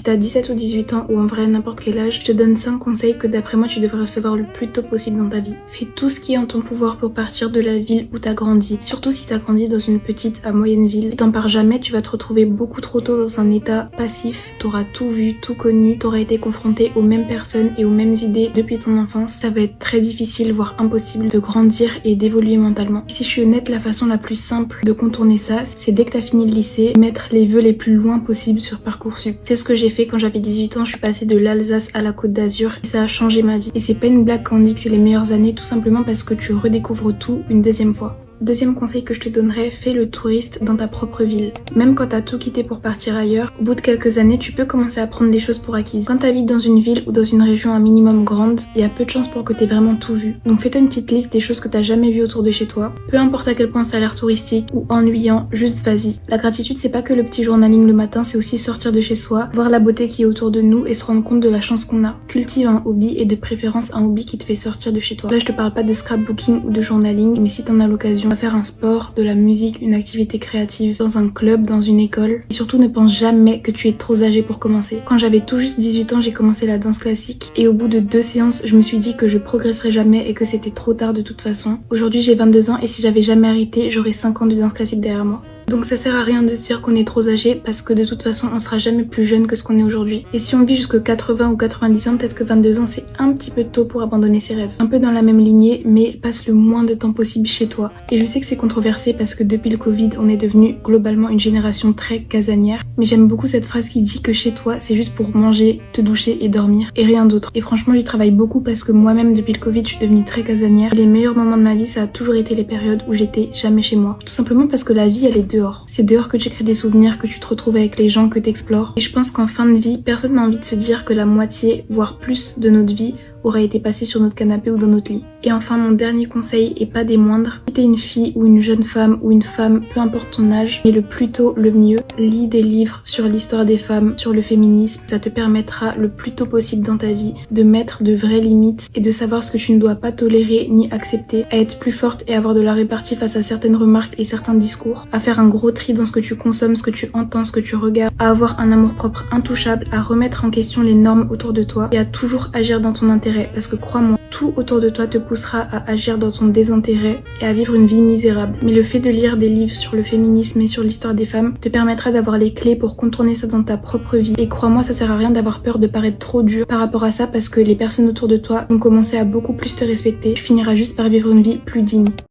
t'as 17 ou 18 ans ou en vrai n'importe quel âge, je te donne 5 conseils que d'après moi tu devrais recevoir le plus tôt possible dans ta vie. Fais tout ce qui est en ton pouvoir pour partir de la ville où t'as grandi. Surtout si t'as grandi dans une petite à moyenne ville. Si t'en pars jamais, tu vas te retrouver beaucoup trop tôt dans un état passif. T'auras tout vu, tout connu, t'auras été confronté aux mêmes personnes et aux mêmes idées depuis ton enfance. Ça va être très difficile, voire impossible de grandir et d'évoluer mentalement. Si je suis honnête, la façon la plus simple de contourner ça, c'est dès que t'as fini le lycée, mettre les vœux les plus loin possible sur Parcoursup. C'est ce que j'ai fait quand j'avais 18 ans, je suis passée de l'Alsace à la Côte d'Azur et ça a changé ma vie. Et c'est pas une blague quand on dit que c'est les meilleures années, tout simplement parce que tu redécouvres tout une deuxième fois. Deuxième conseil que je te donnerais, fais le touriste dans ta propre ville. Même quand t'as tout quitté pour partir ailleurs, au bout de quelques années, tu peux commencer à prendre les choses pour acquises. Quand t'habites dans une ville ou dans une région un minimum grande, il y a peu de chances pour que t'aies vraiment tout vu. Donc fais-toi une petite liste des choses que t'as jamais vues autour de chez toi. Peu importe à quel point ça a l'air touristique ou ennuyant, juste vas-y. La gratitude, c'est pas que le petit journaling le matin, c'est aussi sortir de chez soi, voir la beauté qui est autour de nous et se rendre compte de la chance qu'on a. Cultive un hobby et de préférence un hobby qui te fait sortir de chez toi. Là, je te parle pas de scrapbooking ou de journaling, mais si t'en as l'occasion, va faire un sport, de la musique, une activité créative, dans un club, dans une école. Et surtout ne pense jamais que tu es trop âgé pour commencer. Quand j'avais tout juste 18 ans, j'ai commencé la danse classique et au bout de 2 séances, je me suis dit que je progresserais jamais et que c'était trop tard de toute façon. Aujourd'hui, j'ai 22 ans et si j'avais jamais arrêté, j'aurais 5 ans de danse classique derrière moi. Donc ça sert à rien de se dire qu'on est trop âgé parce que de toute façon on sera jamais plus jeune que ce qu'on est aujourd'hui. Et si on vit jusque 80 ou 90 ans, peut-être que 22 ans c'est un petit peu tôt pour abandonner ses rêves. Un peu dans la même lignée, mais passe le moins de temps possible chez toi. Et je sais que c'est controversé parce que depuis le Covid on est devenu globalement une génération très casanière. Mais j'aime beaucoup cette phrase qui dit que chez toi c'est juste pour manger, te doucher et dormir et rien d'autre. Et franchement j'y travaille beaucoup parce que moi-même depuis le Covid je suis devenue très casanière. Les meilleurs moments de ma vie ça a toujours été les périodes où j'étais jamais chez moi. Tout simplement parce que la vie elle est dehors. C'est dehors que tu crées des souvenirs, que tu te retrouves avec les gens, que t'explores. Et je pense qu'en fin de vie, personne n'a envie de se dire que la moitié, voire plus de notre vie aura été passée sur notre canapé ou dans notre lit. Et enfin, mon dernier conseil, et pas des moindres, si t'es une fille ou une jeune femme ou une femme, peu importe ton âge, mais le plus tôt le mieux, lis des livres sur l'histoire des femmes, sur le féminisme. Ça te permettra le plus tôt possible dans ta vie de mettre de vraies limites et de savoir ce que tu ne dois pas tolérer ni accepter, à être plus forte et avoir de la répartie face à certaines remarques et certains discours, à faire un gros tri dans ce que tu consommes, ce que tu entends, ce que tu regardes, à avoir un amour-propre intouchable, à remettre en question les normes autour de toi et à toujours agir dans ton intérêt. Parce que crois-moi, tout autour de toi te poussera à agir dans ton désintérêt et à vivre une vie misérable. Mais le fait de lire des livres sur le féminisme et sur l'histoire des femmes te permettra d'avoir les clés pour contourner ça dans ta propre vie. Et crois-moi, ça sert à rien d'avoir peur de paraître trop dur par rapport à ça parce que les personnes autour de toi vont commencer à beaucoup plus te respecter. Tu finiras juste par vivre une vie plus digne.